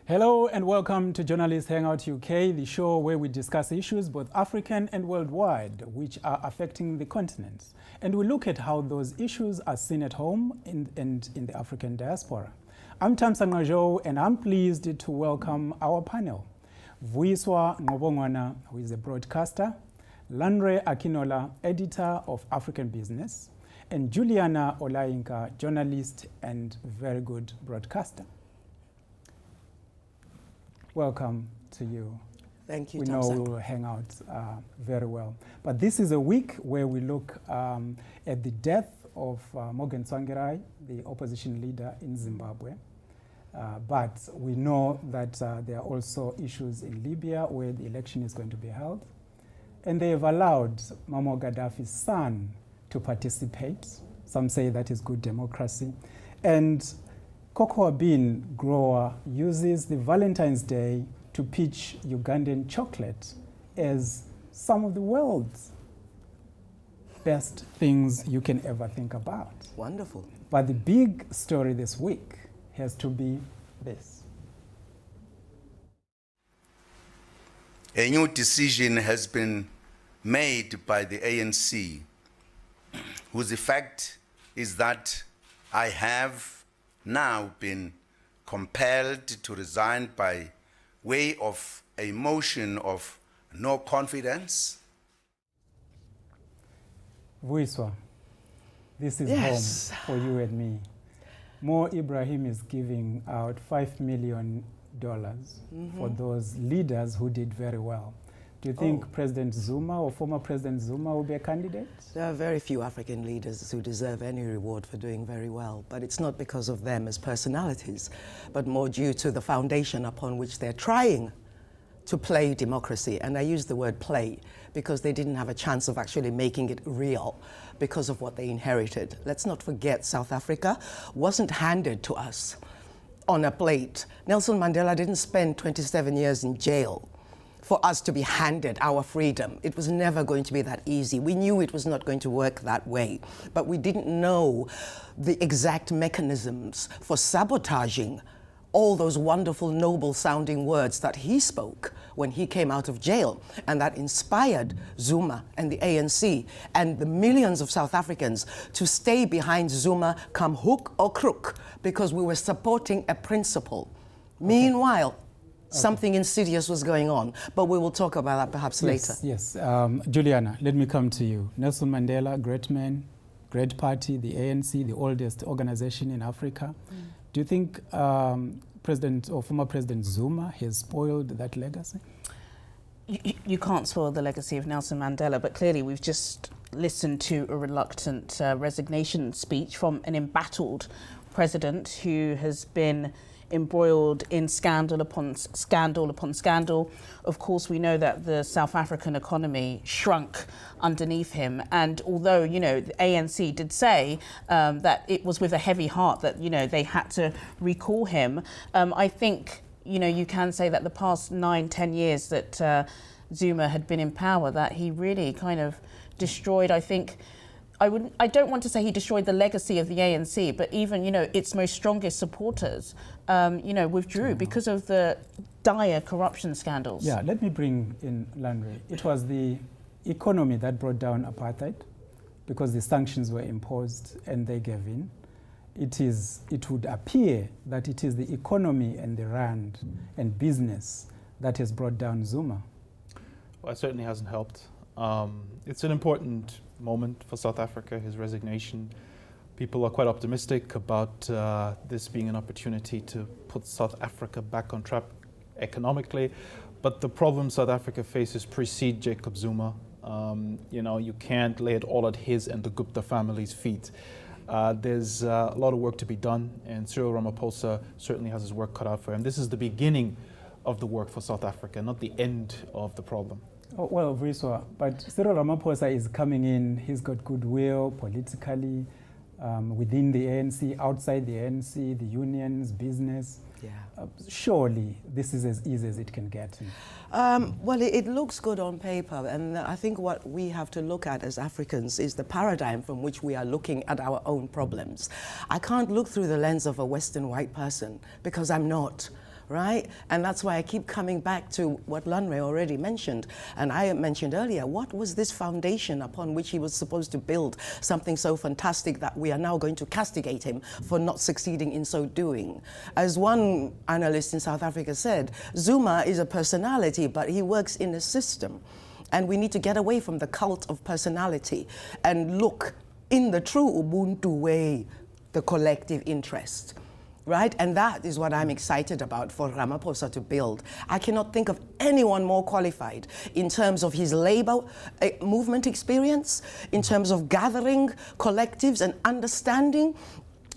Hello and welcome to Journalist Hangout UK, the show where we discuss issues both African and worldwide which are affecting the continents. And we look at how those issues are seen at home and in the African diaspora. I'm Tamsa Ngajo and I'm pleased to welcome our panel. Vuyiswa Ngobongwana, who is a broadcaster, Lanre Akinola, editor of African Business, and Juliana Olayinka, journalist and very good broadcaster. Welcome to you. Thank you, We know we will hang out very well. But this is a week where we look at the death of Morgan Tsvangirai, the opposition leader in Zimbabwe. But we know that there are also issues in Libya where the election is going to be held. And they have allowed Muammar Gaddafi's son to participate. Some say that is good democracy. And cocoa bean grower uses the Valentine's Day to pitch Ugandan chocolate as some of the world's best things you can ever think about. Wonderful. But the big story this week has to be this. A new decision has been made by the ANC, whose effect is that I have now been compelled to resign by way of a motion of no confidence. Vuyiswa, this is Yes. home for you and me. Mo Ibrahim is giving out $5 million for those leaders who did very well. Do you think President Zuma or former President Zuma will be a candidate? There are very few African leaders who deserve any reward for doing very well, but it's not because of them as personalities, but more due to the foundation upon which they're trying to play democracy. And I use the word play because they didn't have a chance of actually making it real because of what they inherited. Let's not forget, South Africa wasn't handed to us on a plate. Nelson Mandela didn't spend 27 years in jail for us to be handed our freedom. It was never going to be that easy. We knew it was not going to work that way, but we didn't know the exact mechanisms for sabotaging all those wonderful, noble sounding words that he spoke when he came out of jail, and that inspired Zuma and the ANC and the millions of South Africans to stay behind Zuma come hook or crook, because we were supporting a principle. Meanwhile, something insidious was going on, but we will talk about that perhaps later. Yes. Juliana, let me come to you. Nelson Mandela, great man, great party, the ANC, the oldest organization in Africa. Do you think President or former President Zuma has spoiled that legacy? You can't spoil the legacy of Nelson Mandela, but clearly we've just listened to a reluctant resignation speech from an embattled president who has been embroiled in scandal upon scandal upon scandal. Of course, we know that the South African economy shrunk underneath him. And although, you know, the ANC did say that it was with a heavy heart that, you know, they had to recall him, I think, you know, you can say that the past 9-10 years that Zuma had been in power, that he really kind of destroyed, I think, I don't want to say he destroyed the legacy of the ANC, but even, you know, its most strongest supporters, you know, withdrew because of the dire corruption scandals. Yeah, let me bring in Lanre. It was the economy that brought down apartheid because the sanctions were imposed and they gave in. It would appear that it is the economy and the rand and business that has brought down Zuma. Well, it certainly hasn't helped. It's an important moment for South Africa, his resignation. People are quite optimistic about this being an opportunity to put South Africa back on track economically. But the problem South Africa faces precede Jacob Zuma. You know, you can't lay it all at his and the Gupta family's feet. There's a lot of work to be done, and Cyril Ramaphosa certainly has his work cut out for him. This is the beginning of the work for South Africa, not the end of the problem. Oh, well, Vuyiswa, but Cyril Ramaphosa is coming in. He's got goodwill politically within the ANC, outside the ANC, the unions, business. Yeah. Surely this is as easy as it can get. Well, it looks good on paper, and I think what we have to look at as Africans is the paradigm from which we are looking at our own problems. I can't look through the lens of a Western white person because I'm not. right? And that's why I keep coming back to what Lanre already mentioned, and I mentioned earlier. What was this foundation upon which he was supposed to build something so fantastic that we are now going to castigate him for not succeeding in so doing? As one analyst in South Africa said, Zuma is a personality, but he works in a system. And we need to get away from the cult of personality and look in the true Ubuntu way, the collective interest. Right? And that is what I'm excited about for Ramaphosa to build. I cannot think of anyone more qualified in terms of his labor movement experience, in terms of gathering collectives and understanding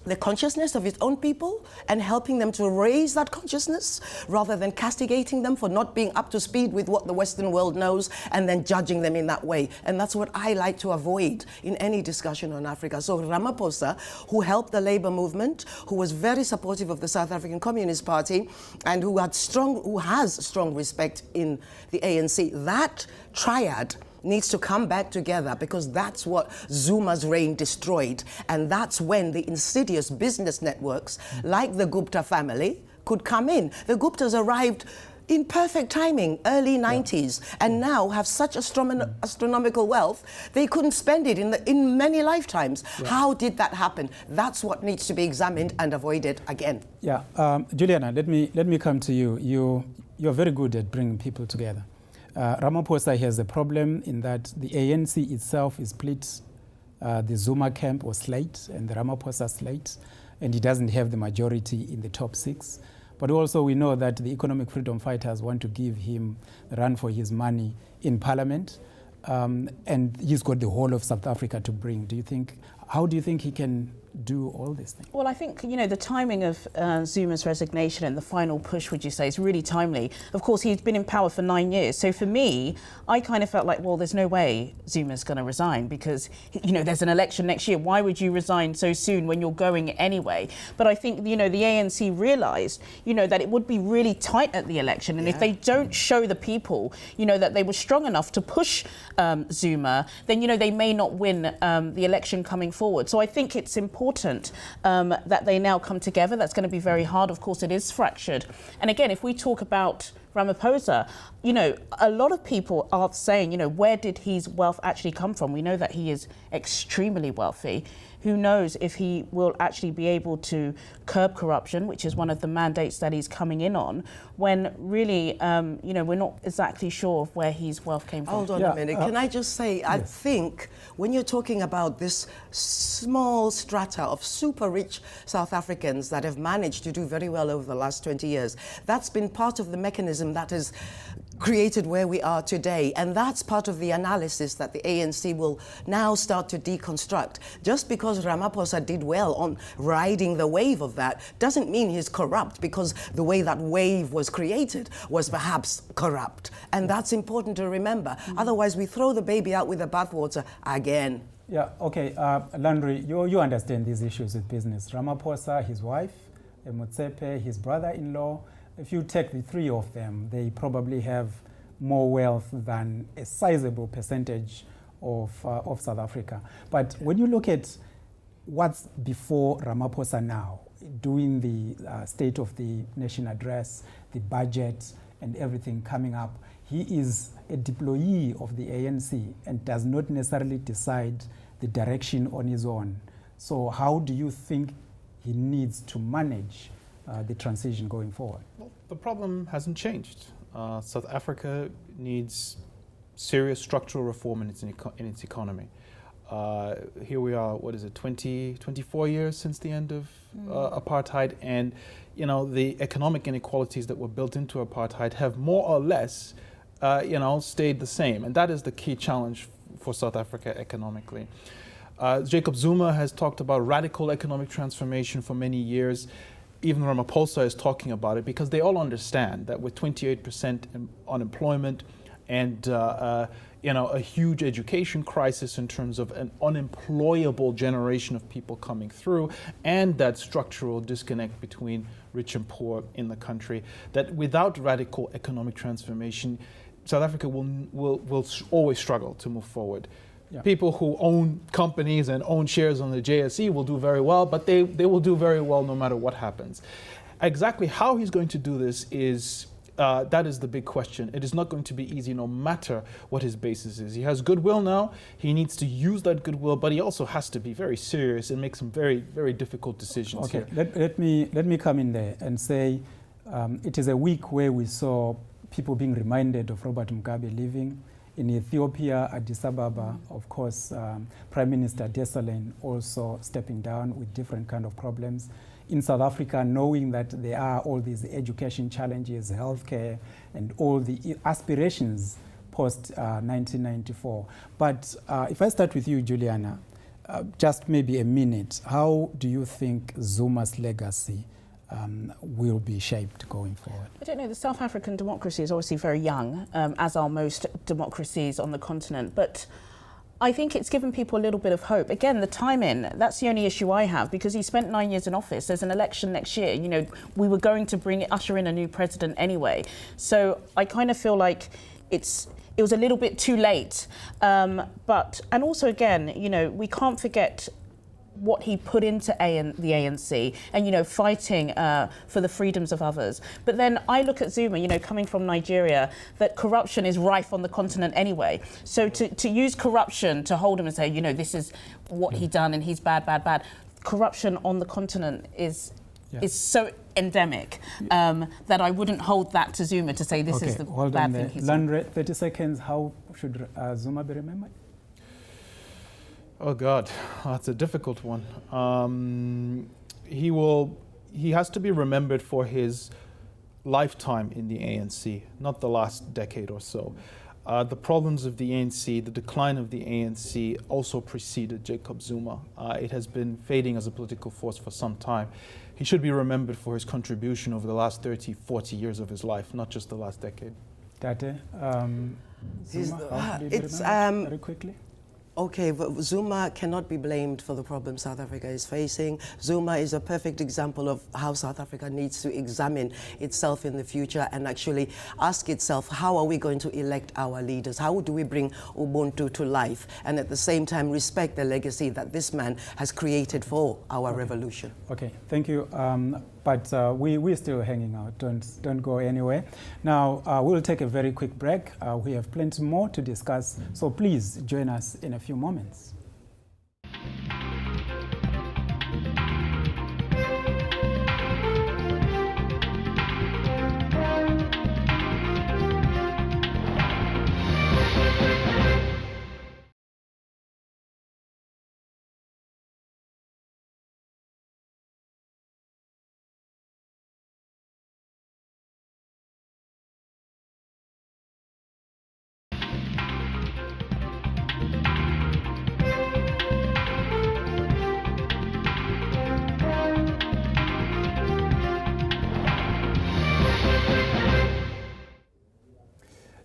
the consciousness of its own people and helping them to raise that consciousness rather than castigating them for not being up to speed with what the Western world knows and then judging them in that way. And that's what I like to avoid in any discussion on Africa. So Ramaphosa, who helped the labor movement, who was very supportive of the South African Communist Party, and who has strong respect in the ANC, that triad needs to come back together, because that's what Zuma's reign destroyed. And that's when the insidious business networks like the Gupta family could come in. The Guptas arrived in perfect timing, early 90s, and now have such astronomical wealth, they couldn't spend it in many lifetimes. Yeah. How did that happen? That's what needs to be examined and avoided again. Yeah, Juliana, let me come to you. You're very good at bringing people together. Ramaphosa has a problem in that the ANC itself is split. The Zuma camp was slate and the Ramaphosa slate, and he doesn't have the majority in the top 6. But also we know that the economic freedom fighters want to give him a run for his money in parliament, and he's got the whole of South Africa to bring. How do you think he can do all these things? Well, I think, the timing of Zuma's resignation and the final push, would you say, is really timely. Of course, he's been in power for 9 years. So for me, I kind of felt like, well, there's no way Zuma's going to resign because, there's an election next year. Why would you resign so soon when you're going anyway? But I think, the ANC realised, that it would be really tight at the election. And if they don't show the people, that they were strong enough to push Zuma, then, they may not win the election coming forward. So I think it's important that they now come together. That's going to be very hard. Of course, it is fractured. And again, if we talk about Ramaphosa, a lot of people are saying, where did his wealth actually come from? We know that he is extremely wealthy. Who knows if he will actually be able to curb corruption, which is one of the mandates that he's coming in on, when really, we're not exactly sure of where his wealth came from. Hold on a minute. Can I just say, I think when you're talking about this small strata of super rich South Africans that have managed to do very well over the last 20 years, that's been part of the mechanism that has created where we are today. And that's part of the analysis that the ANC will now start to deconstruct. Just because Ramaphosa did well on riding the wave of that doesn't mean he's corrupt, because the way that wave was created was perhaps corrupt. And that's important to remember. Otherwise, we throw the baby out with the bathwater again. Yeah, okay. Landry, you understand these issues with business. Ramaphosa, his wife, Motsepe, his brother-in-law, if you take the three of them, they probably have more wealth than a sizable percentage of South Africa. But when you look at what's before Ramaphosa now, doing the State of the Nation address, the budget, and everything coming up, he is a deployee of the ANC and does not necessarily decide the direction on his own. So how do you think he needs to manage the transition going forward? Well, the problem hasn't changed. South Africa needs serious structural reform in its economy. Here we are, 24 years since the end of apartheid, and the economic inequalities that were built into apartheid have more or less stayed the same, and that is the key challenge for South Africa economically. Jacob Zuma has talked about radical economic transformation for many years. Even Ramaphosa is talking about it, because they all understand that with 28% unemployment and a huge education crisis in terms of an unemployable generation of people coming through, and that structural disconnect between rich and poor in the country, that without radical economic transformation, South Africa will always struggle to move forward. Yeah. People who own companies and own shares on the JSE will do very well, but they will do very well no matter what happens. Exactly how he's going to do this is that is the big question. It is not going to be easy no matter what his basis is. He has goodwill now. He needs to use that goodwill, but he also has to be very serious and make some very, very difficult decisions here. Let me come in there and say it is a week where we saw people being reminded of Robert Mugabe leaving. In Ethiopia, Addis Ababa, of course, Prime Minister Desalegn also stepping down with different kind of problems. In South Africa, knowing that there are all these education challenges, healthcare, and all the aspirations post 1994. But if I start with you, Juliana, just maybe a minute, how do you think Zuma's legacy will be shaped going forward? I don't know, the South African democracy is obviously very young, as are most democracies on the continent, but I think it's given people a little bit of hope. Again, the timing, that's the only issue I have, because he spent 9 years in office. There's an election next year. You know, we were going to usher in a new president anyway. So I kind of feel like it was a little bit too late. And also again, you know, we can't forget what he put into the ANC and, you know, fighting for the freedoms of others. But then I look at Zuma, you know, coming from Nigeria, that corruption is rife on the continent anyway. So to use corruption to hold him and say, you know, this is what he done and he's bad, bad, bad. Corruption on the continent is so endemic that I wouldn't hold that to Zuma to say this is the bad thing he's done. Landre, 30 seconds, how should Zuma be remembered? Oh God, that's a difficult one. He has to be remembered for his lifetime in the ANC, not the last decade or so. The problems of the ANC, the decline of the ANC also preceded Jacob Zuma. It has been fading as a political force for some time. He should be remembered for his contribution over the last 30, 40 years of his life, not just the last decade. Tate, Zuma, how should he be remembered? Very quickly. Okay, but Zuma cannot be blamed for the problems South Africa is facing. Zuma is a perfect example of how South Africa needs to examine itself in the future and actually ask itself, how are we going to elect our leaders? How do we bring Ubuntu to life? And at the same time, respect the legacy that this man has created for our revolution. Okay, thank you. But we're still hanging out. Don't go anywhere. Now, we'll take a very quick break. We have plenty more to discuss, so please join us in a few moments.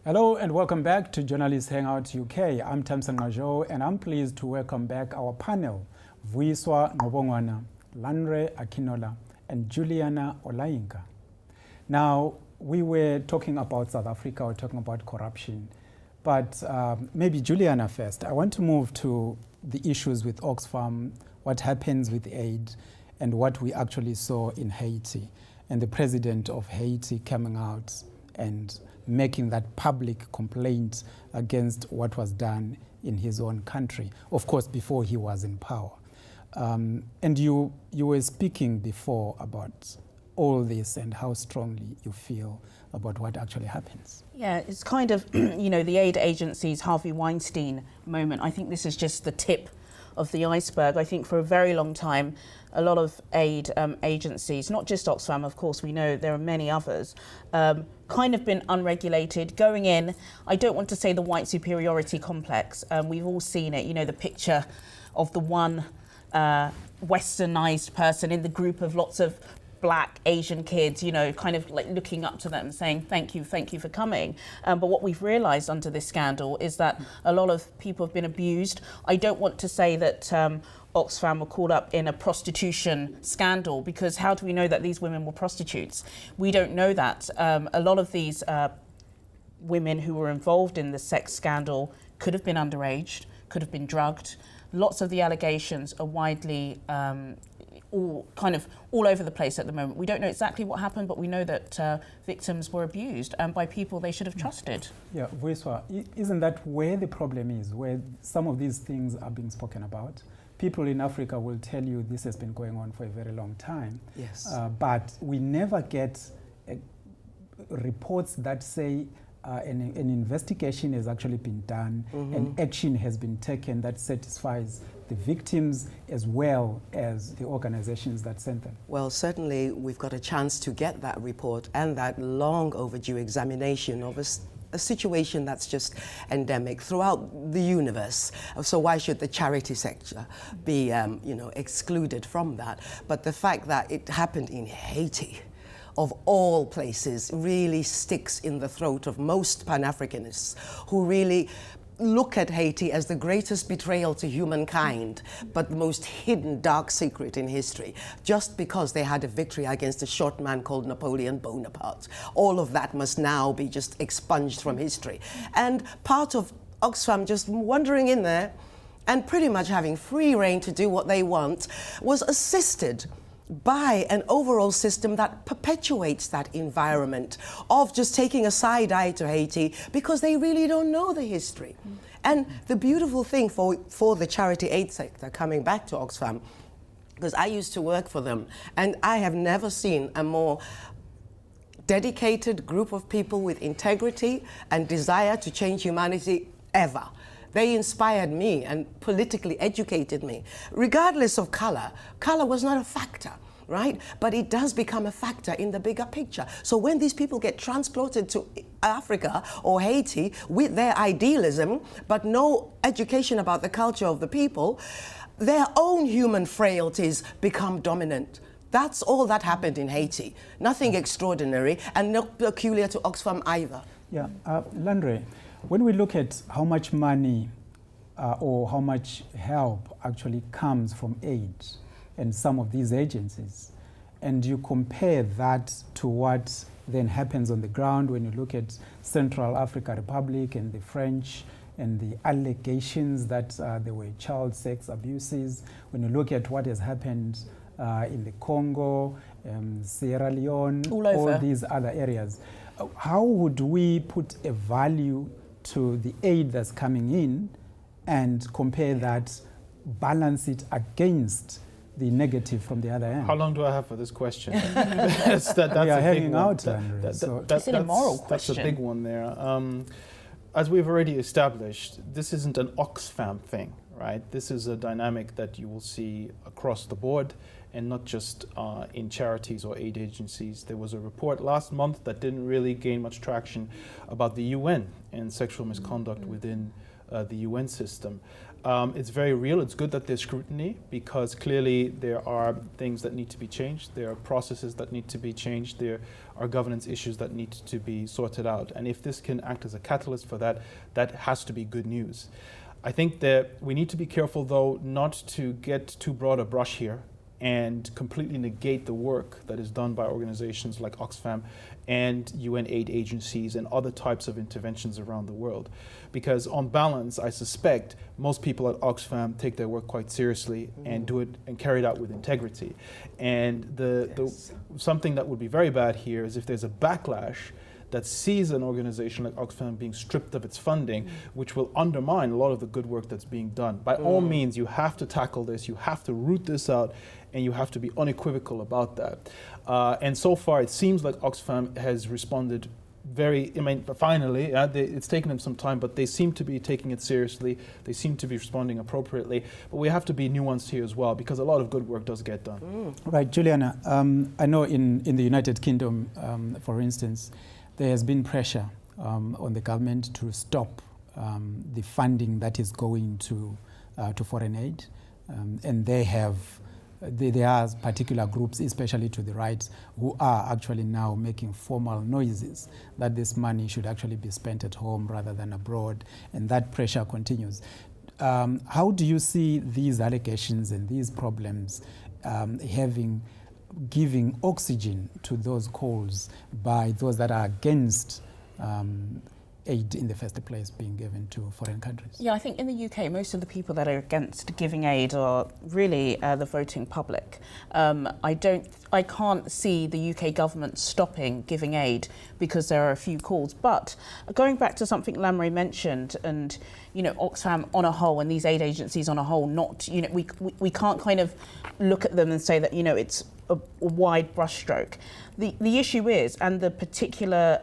Hello and welcome back to Journalist Hangout UK. I'm Tamsan Ngajo and I'm pleased to welcome back our panel, Vuyiswa Ngobongwana, Landre Akinola and Juliana Olayinka. Now, we were talking about South Africa, we're talking about corruption, but maybe Juliana first. I want to move to the issues with Oxfam, what happens with aid, and what we actually saw in Haiti, and the president of Haiti coming out and making that public complaint against what was done in his own country, of course, before he was in power. And you were speaking before about all this and how strongly you feel about what actually happens. Yeah, it's kind of, you know, the aid agency's Harvey Weinstein moment. I think this is just the tip of the iceberg. I think for a very long time, a lot of aid agencies, not just Oxfam, of course, we know there are many others, kind of been unregulated, going in. I don't want to say the white superiority complex. We've all seen it, you know, the picture of the one westernized person in the group of lots of Black, Asian kids, you know, kind of like looking up to them saying, thank you for coming. But what we've realized under this scandal is that a lot of people have been abused. I don't want to say that Oxfam were caught up in a prostitution scandal, because how do we know that these women were prostitutes? We don't know that. A lot of these women who were involved in the sex scandal could have been underage, could have been drugged. Lots of the allegations are widely all over the place at the moment. We don't know exactly what happened, but we know that victims were abused by people they should have trusted. Yeah, Voiswa, isn't that where the problem is, where some of these things are being spoken about? People in Africa will tell you this has been going on for a very long time. Yes. But we never get reports that say an investigation has actually been done and action has been taken that satisfies the victims as well as the organizations that sent them. Well, certainly we've got a chance to get that report and that long overdue examination of a situation that's just endemic throughout the universe. So why should the charity sector be excluded from that? But the fact that it happened in Haiti, of all places, really sticks in the throat of most Pan-Africanists who really look at Haiti as the greatest betrayal to humankind, but the most hidden dark secret in history, just because they had a victory against a short man called Napoleon Bonaparte. All of that must now be just expunged from history. And part of Oxfam just wandering in there and pretty much having free rein to do what they want was assisted by an overall system that perpetuates that environment of just taking a side eye to Haiti because they really don't know the history. And the beautiful thing for the charity aid sector, coming back to Oxfam, because I used to work for them, and I have never seen a more dedicated group of people with integrity and desire to change humanity ever. They inspired me and politically educated me. Regardless of color, color was not a factor, right? But it does become a factor in the bigger picture. So when these people get transplanted to Africa or Haiti with their idealism, but no education about the culture of the people, their own human frailties become dominant. That's all that happened in Haiti. Nothing extraordinary and not peculiar to Oxfam either. Yeah, Landry, when we look at how much money or how much help actually comes from aid and some of these agencies, and you compare that to what then happens on the ground when you look at Central African Republic and the French and the allegations that there were child sex abuses, when you look at what has happened in the Congo, Sierra Leone, all these other areas, how would we put a value to the aid that's coming in and compare that, balance it against the negative from the other end? How long do I have for this question? that's we are hanging out, It's an immoral question. That's a big one there. As we've already established, this isn't an Oxfam thing, right? This is a dynamic that you will see across the board and not just in charities or aid agencies. There was a report last month that didn't really gain much traction about the UN and sexual misconduct within the UN system. It's very real. It's good that there's scrutiny because clearly there are things that need to be changed. There are processes that need to be changed. There are governance issues that need to be sorted out. And if this can act as a catalyst for that, that has to be good news. I think that we need to be careful, though, not to get too broad a brush here and completely negate the work that is done by organizations like Oxfam and UN aid agencies and other types of interventions around the world. Because on balance, I suspect most people at Oxfam take their work quite seriously and do it and carry it out with integrity. And something that would be very bad here is if there's a backlash that sees an organization like Oxfam being stripped of its funding, which will undermine a lot of the good work that's being done. By all means, you have to tackle this, you have to root this out, and you have to be unequivocal about that. And so far, it seems like Oxfam has responded finally, it's taken them some time, but they seem to be taking it seriously. They seem to be responding appropriately. But we have to be nuanced here as well, because a lot of good work does get done. Right, Juliana, I know in the United Kingdom, for instance, there has been pressure on the government to stop the funding that is going to foreign aid. And there are particular groups, especially to the right, who are actually now making formal noises that this money should actually be spent at home rather than abroad, and that pressure continues. How do you see these allegations and these problems giving oxygen to those calls by those that are against aid in the first place being given to foreign countries? Yeah, I think in the UK, most of the people that are against giving aid are really the voting public. I can't see the UK government stopping giving aid because there are a few calls. But going back to something Lamre mentioned, and Oxfam on a whole, and these aid agencies on a whole, not we can't kind of look at them and say that it's a wide brushstroke. The issue is, and the particular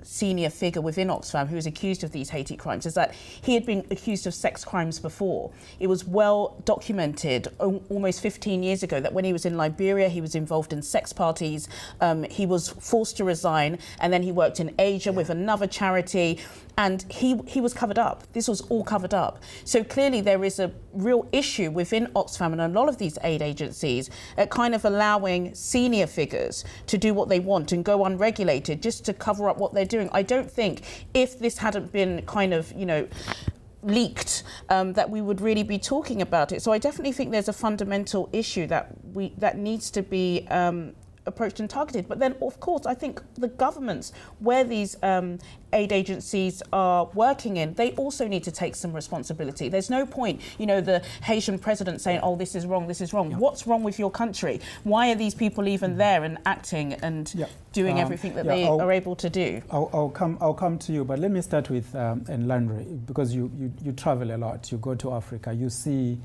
senior figure within Oxfam who is accused of these Haiti crimes, is that he had been accused of sex crimes before. It was well documented almost 15 years ago that when he was in Liberia, he was involved in sex parties. He was forced to resign, and then he worked in Asia with another charity. And he was covered up. This was all covered up. So clearly there is a real issue within Oxfam and a lot of these aid agencies at kind of allowing senior figures to do what they want and go unregulated just to cover up what they're doing. I don't think if this hadn't been kind of, leaked, that we would really be talking about it. So I definitely think there's a fundamental issue that needs to be approached and targeted. But then, of course, I think the governments where these aid agencies are working in, they also need to take some responsibility. There's no point, the Haitian president saying, oh, this is wrong, this is wrong. Yeah. What's wrong with your country? Why are these people even there and acting and doing everything that they are able to do? I'll come to you, but let me start with Nlandre, because you travel a lot. You go to Africa, you see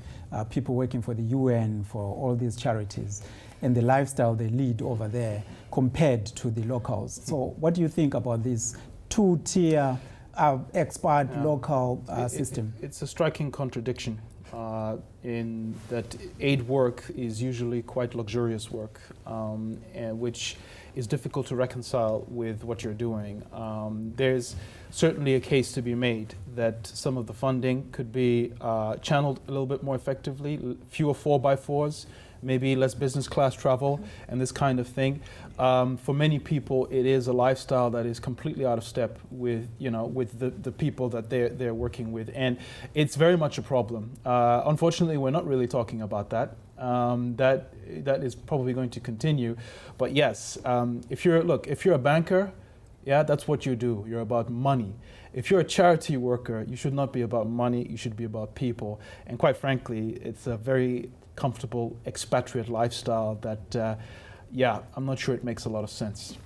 people working for the UN, for all these charities, and the lifestyle they lead over there compared to the locals. So what do you think about this two-tier expat local system? It's a striking contradiction in that aid work is usually quite luxurious work, and which is difficult to reconcile with what you're doing. There's certainly a case to be made that some of the funding could be channeled a little bit more effectively, fewer 4x4s, maybe less business class travel and this kind of thing. For many people, it is a lifestyle that is completely out of step with, with the people that they're working with, and it's very much a problem. Unfortunately, we're not really talking about that. That is probably going to continue. But yes, if you're a banker, that's what you do. You're about money. If you're a charity worker, you should not be about money. You should be about people. And quite frankly, it's a very comfortable expatriate lifestyle that, I'm not sure it makes a lot of sense.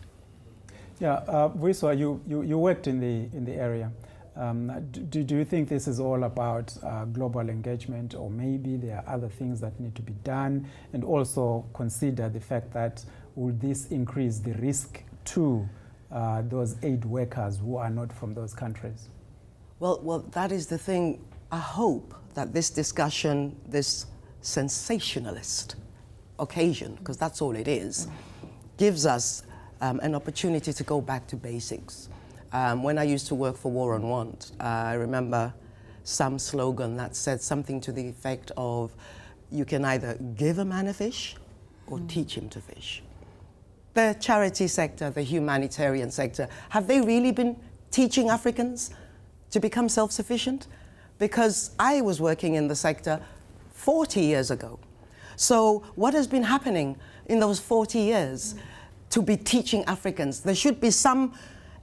Wiswa, you worked in the area. Do you think this is all about global engagement, or maybe there are other things that need to be done? And also consider the fact that will this increase the risk to those aid workers who are not from those countries? Well, that is the thing. I hope that this discussion, this sensationalist occasion, because that's all it is, gives us an opportunity to go back to basics. When I used to work for War on Want, I remember some slogan that said something to the effect of, you can either give a man a fish or teach him to fish. The charity sector, the humanitarian sector, have they really been teaching Africans to become self-sufficient? Because I was working in the sector 40 years ago. So what has been happening in those 40 years to be teaching Africans? There should be some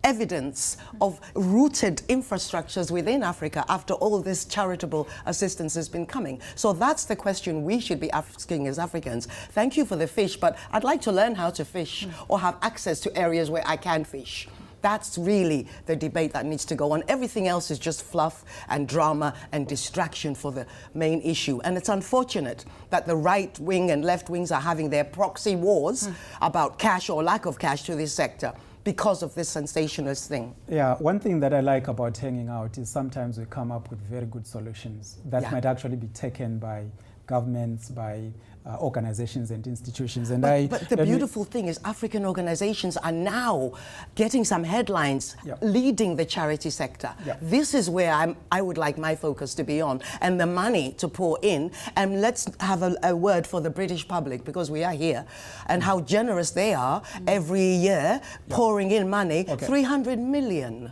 evidence of rooted infrastructures within Africa after all this charitable assistance has been coming. So that's the question we should be asking as Africans. Thank you for the fish, but I'd like to learn how to fish or have access to areas where I can fish. That's really the debate that needs to go on. Everything else is just fluff and drama and distraction for the main issue. And it's unfortunate that the right wing and left wings are having their proxy wars about cash or lack of cash to this sector because of this sensationalist thing. Yeah, one thing that I like about hanging out is sometimes we come up with very good solutions that might actually be taken by governments, by organizations and institutions. And but the beautiful thing is African organizations are now getting some headlines leading the charity sector. This is where I would like my focus to be on, and the money to pour in. And let's have a word for the British public, because we are here, and how generous they are every year pouring in money, 300 million.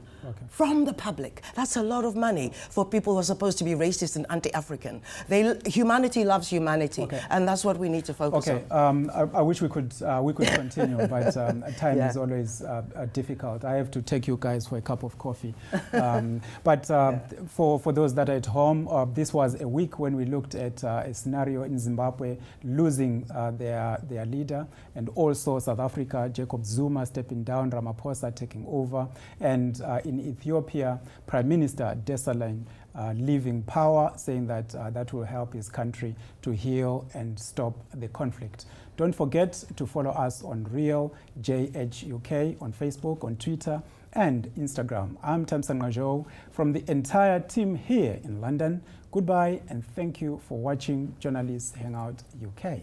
from the public. That's a lot of money for people who are supposed to be racist and anti-African. Humanity loves humanity, and that's what we need to focus on. I wish we could continue, but time is always difficult. I have to take you guys for a cup of coffee. For those that are at home, this was a week when we looked at a scenario in Zimbabwe losing their leader, and also South Africa, Jacob Zuma stepping down, Ramaphosa taking over, and in Ethiopia, Prime Minister Desalegn leaving power, saying that that will help his country to heal and stop the conflict. Don't forget to follow us on Real JH UK on Facebook, on Twitter, and Instagram. I'm Tamsan Ngajo from the entire team here in London. Goodbye, and thank you for watching Journalists Hangout UK.